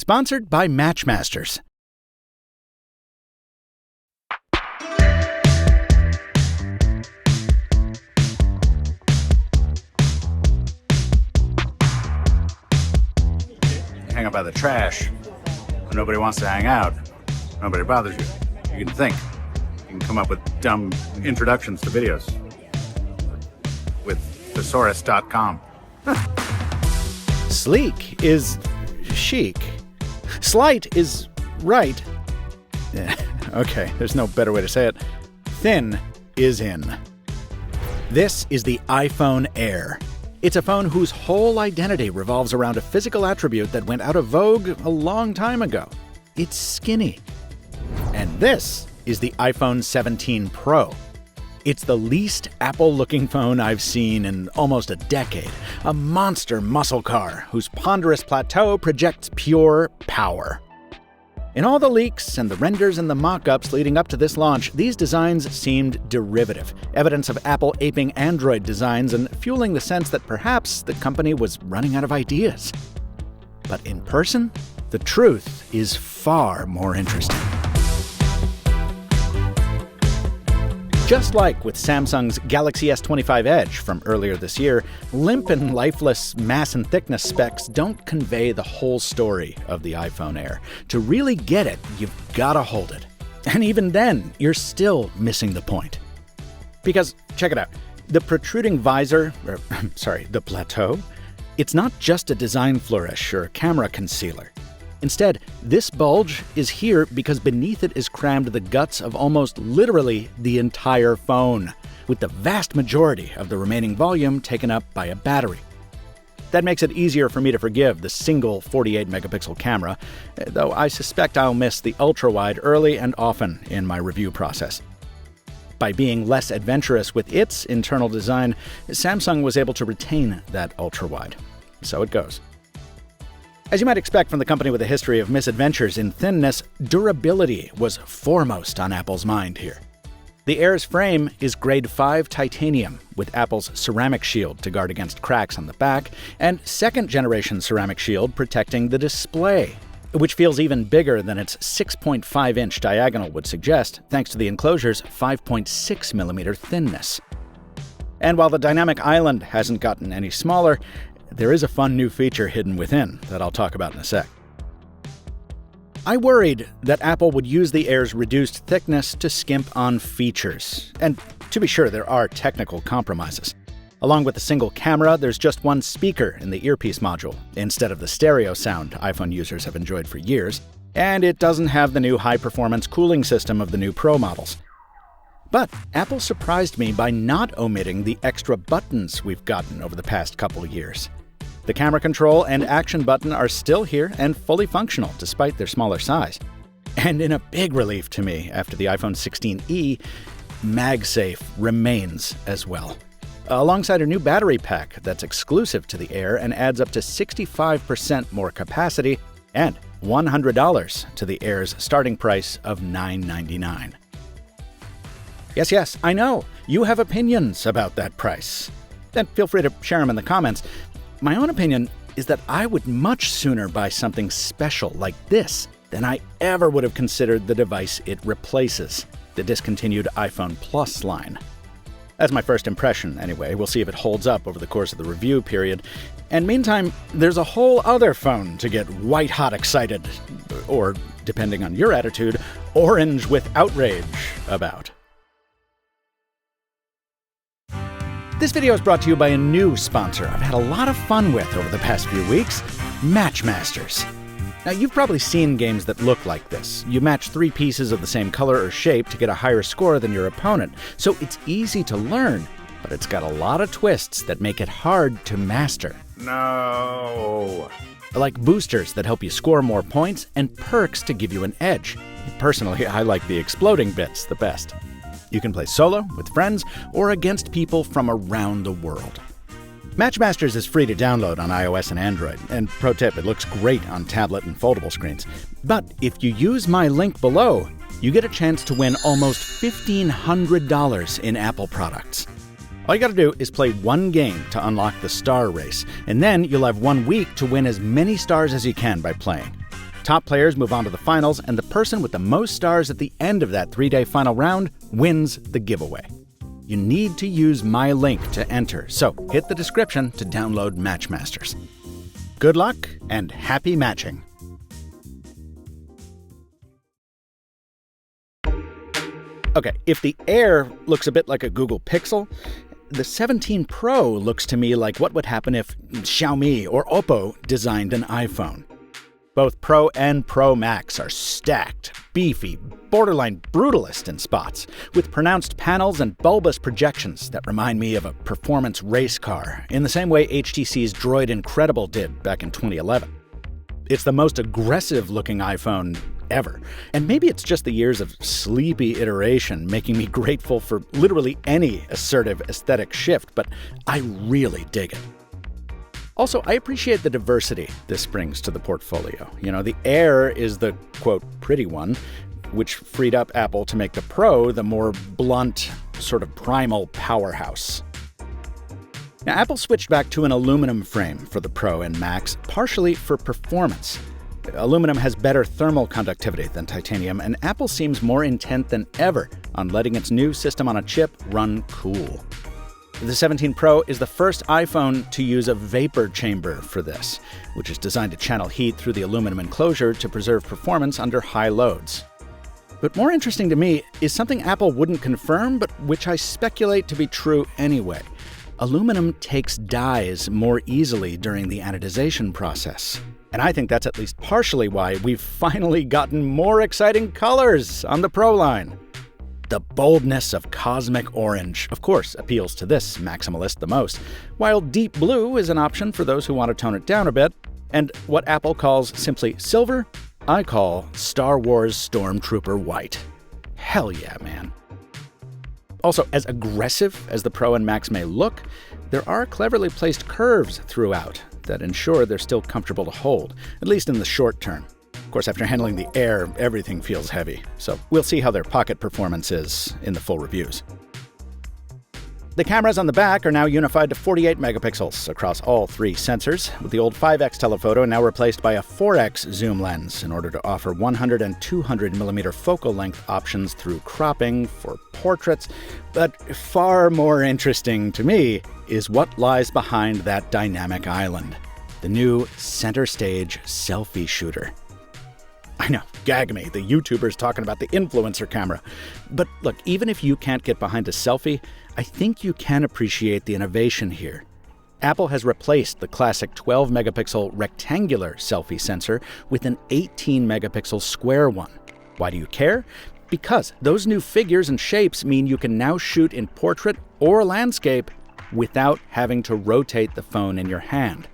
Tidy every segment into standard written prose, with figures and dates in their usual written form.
Sponsored by Matchmasters. Hang out by the trash. When nobody wants to hang out. Nobody bothers you. You can think. You can come up with dumb introductions to videos. With thesaurus.com. Sleek is chic. Slight is right. Okay, there's no better way to say it. Thin is in. This is the iPhone Air. It's a phone whose whole identity revolves around a physical attribute that went out of vogue a long time ago. It's skinny. And this is the iPhone 17 Pro. It's the least Apple-looking phone I've seen in almost a decade. A monster muscle car whose ponderous plateau projects pure power. In all the leaks and the renders and the mock-ups leading up to this launch, these designs seemed derivative, evidence of Apple aping Android designs and fueling the sense that perhaps the company was running out of ideas. But in person, the truth is far more interesting. Just like with Samsung's Galaxy S25 Edge from earlier this year, limp and lifeless mass and thickness specs don't convey the whole story of the iPhone Air. To really get it, you've gotta hold it. And even then, you're still missing the point. Because, check it out, the protruding visor, the plateau, it's not just a design flourish or a camera concealer. Instead, this bulge is here because beneath it is crammed the guts of almost literally the entire phone, with the vast majority of the remaining volume taken up by a battery. That makes it easier for me to forgive the single 48-megapixel camera, though I suspect I'll miss the ultra-wide early and often in my review process. By being less adventurous with its internal design, Samsung was able to retain that ultra-wide. So it goes. As you might expect from the company with a history of misadventures in thinness, durability was foremost on Apple's mind here. The Air's frame is grade 5 titanium, with Apple's ceramic shield to guard against cracks on the back, and second-generation ceramic shield protecting the display, which feels even bigger than its 6.5-inch diagonal would suggest, thanks to the enclosure's 5.6mm thinness. And while the dynamic island hasn't gotten any smaller, there is a fun new feature hidden within that I'll talk about in a sec. I worried that Apple would use the Air's reduced thickness to skimp on features. And to be sure, there are technical compromises. Along with the single camera, there's just one speaker in the earpiece module, instead of the stereo sound iPhone users have enjoyed for years. And it doesn't have the new high-performance cooling system of the new Pro models. But Apple surprised me by not omitting the extra buttons we've gotten over the past couple years. The camera control and action button are still here and fully functional despite their smaller size. And in a big relief to me after the iPhone 16e, MagSafe remains as well. Alongside a new battery pack that's exclusive to the Air and adds up to 65% more capacity and $100 to the Air's starting price of $999. Yes, I know, you have opinions about that price. Then feel free to share them in the comments. My own opinion is that I would much sooner buy something special like this than I ever would have considered the device it replaces, the discontinued iPhone Plus line. That's my first impression, anyway. We'll see if it holds up over the course of the review period. And meantime, there's a whole other phone to get white-hot excited, or, depending on your attitude, orange with outrage about. This video is brought to you by a new sponsor I've had a lot of fun with over the past few weeks, Matchmasters. Now, you've probably seen games that look like this. You match 3 pieces of the same color or shape to get a higher score than your opponent, so it's easy to learn, but it's got a lot of twists that make it hard to master. No. Like boosters that help you score more points and perks to give you an edge. Personally, I like the exploding bits the best. You can play solo, with friends, or against people from around the world. Matchmasters is free to download on iOS and Android, and pro tip, it looks great on tablet and foldable screens. But if you use my link below, you get a chance to win almost $1,500 in Apple products. All you gotta do is play one game to unlock the star race, and then you'll have 1 week to win as many stars as you can by playing. Top players move on to the finals, and the person with the most stars at the end of that 3-day final round wins the giveaway. You need to use my link to enter, so hit the description to download Matchmasters. Good luck and happy matching. Okay, if the Air looks a bit like a Google Pixel, the 17 Pro looks to me like what would happen if Xiaomi or Oppo designed an iPhone. Both Pro and Pro Max are stacked, beefy, borderline brutalist in spots, with pronounced panels and bulbous projections that remind me of a performance race car, in the same way HTC's Droid Incredible did back in 2011. It's the most aggressive-looking iPhone ever, and maybe it's just the years of sleepy iteration making me grateful for literally any assertive aesthetic shift, but I really dig it. Also, I appreciate the diversity this brings to the portfolio. The Air is the, quote, pretty one, which freed up Apple to make the Pro the more blunt, sort of primal powerhouse. Now, Apple switched back to an aluminum frame for the Pro and Max, partially for performance. Aluminum has better thermal conductivity than titanium, and Apple seems more intent than ever on letting its new system on a chip run cool. The 17 Pro is the first iPhone to use a vapor chamber for this, which is designed to channel heat through the aluminum enclosure to preserve performance under high loads. But more interesting to me is something Apple wouldn't confirm, but which I speculate to be true anyway. Aluminum takes dyes more easily during the anodization process. And I think that's at least partially why we've finally gotten more exciting colors on the Pro line. The boldness of cosmic orange, of course, appeals to this maximalist the most, while deep blue is an option for those who want to tone it down a bit, and what Apple calls simply silver, I call Star Wars Stormtrooper white. Hell yeah, man. Also, as aggressive as the Pro and Max may look, there are cleverly placed curves throughout that ensure they're still comfortable to hold, at least in the short term. Of course, after handling the Air, everything feels heavy, so we'll see how their pocket performance is in the full reviews. The cameras on the back are now unified to 48 megapixels across all 3 sensors, with the old 5x telephoto now replaced by a 4x zoom lens in order to offer 100 and 200 millimeter focal length options through cropping for portraits. But far more interesting to me is what lies behind that dynamic island, the new CenterStage selfie shooter. I know, gag me, the YouTubers talking about the influencer camera. But look, even if you can't get behind a selfie, I think you can appreciate the innovation here. Apple has replaced the classic 12-megapixel rectangular selfie sensor with an 18-megapixel square one. Why do you care? Because those new figures and shapes mean you can now shoot in portrait or landscape without having to rotate the phone in your hand.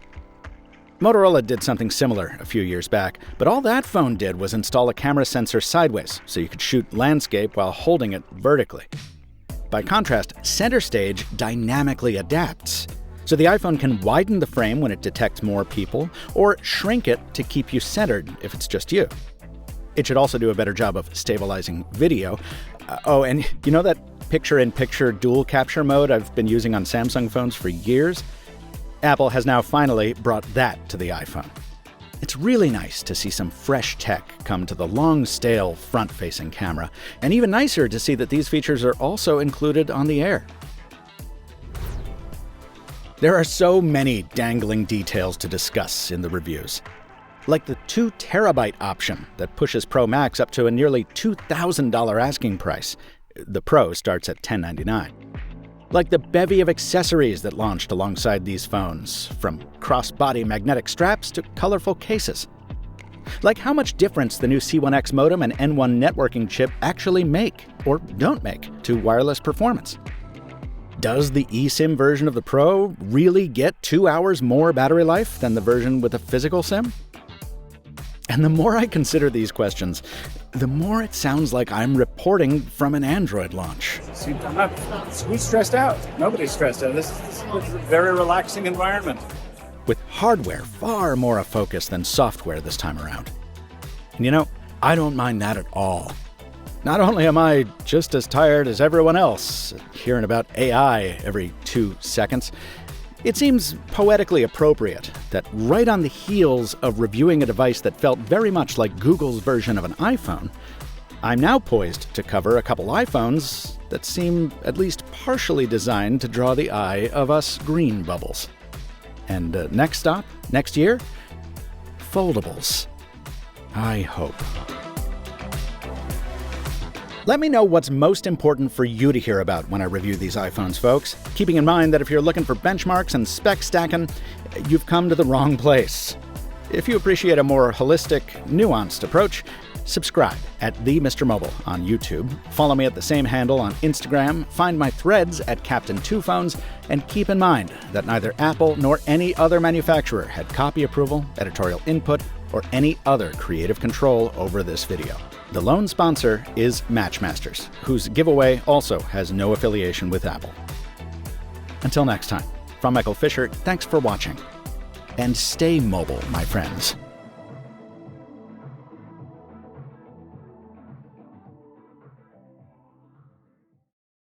Motorola did something similar a few years back, but all that phone did was install a camera sensor sideways so you could shoot landscape while holding it vertically. By contrast, CenterStage dynamically adapts. So the iPhone can widen the frame when it detects more people, or shrink it to keep you centered if it's just you. It should also do a better job of stabilizing video. And you know that picture-in-picture dual capture mode I've been using on Samsung phones for years? Apple has now finally brought that to the iPhone. It's really nice to see some fresh tech come to the long, stale front-facing camera, and even nicer to see that these features are also included on the Air. There are so many dangling details to discuss in the reviews. Like the 2 terabyte option that pushes Pro Max up to a nearly $2,000 asking price. The Pro starts at $1,099. Like the bevy of accessories that launched alongside these phones, from cross-body magnetic straps to colorful cases. Like how much difference the new C1X modem and N1 networking chip actually make, or don't make, to wireless performance. Does the eSIM version of the Pro really get 2 hours more battery life than the version with a physical SIM? And the more I consider these questions, the more it sounds like I'm reporting from an Android launch. Who's stressed out? Nobody's stressed out. This is a very relaxing environment. With hardware far more a focus than software this time around. And I don't mind that at all. Not only am I just as tired as everyone else hearing about AI every 2 seconds, It seems poetically appropriate that right on the heels of reviewing a device that felt very much like Google's version of an iPhone, I'm now poised to cover a couple iPhones that seem at least partially designed to draw the eye of us green bubbles. And next stop, next year? Foldables. I hope. Let me know what's most important for you to hear about when I review these iPhones, folks. Keeping in mind that if you're looking for benchmarks and spec stacking, you've come to the wrong place. If you appreciate a more holistic, nuanced approach, subscribe at The Mr. Mobile on YouTube. Follow me at the same handle on Instagram. Find my threads at Captain Two Phones. And keep in mind that neither Apple nor any other manufacturer had copy approval, editorial input, or any other creative control over this video. The lone sponsor is Matchmasters, whose giveaway also has no affiliation with Apple. Until next time, from Michael Fisher, thanks for watching. And stay mobile, my friends.